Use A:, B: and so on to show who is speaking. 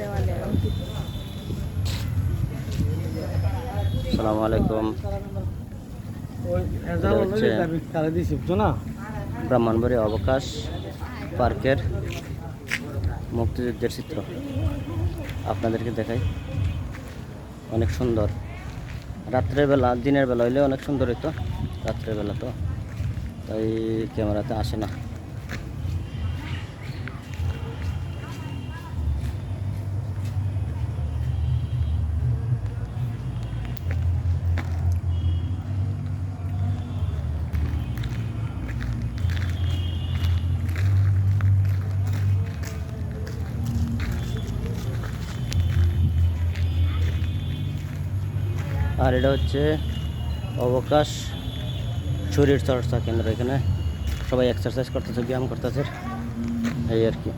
A: দেওয়ালে অঙ্কিত।
B: আসসালামু আলাইকুম। এটা হচ্ছে ব্রাহ্মণবাড়িয়া অবকাশ পার্কের মুক্তিযুদ্ধের চিত্র আপনাদেরকে দেখাই। অনেক সুন্দর। রাত্রের বেলা, দিনের বেলা হইলে অনেক সুন্দর হইতো, রাত্রের বেলা তো তাই ক্যামেরাতে আসে না। আর এটা হচ্ছে অবকাশ শরীর চর্চা কেন্দ্র। এখানে সবাই এক্সারসাইজ করতেছে, ব্যায়াম করতেছে, এই আর কি।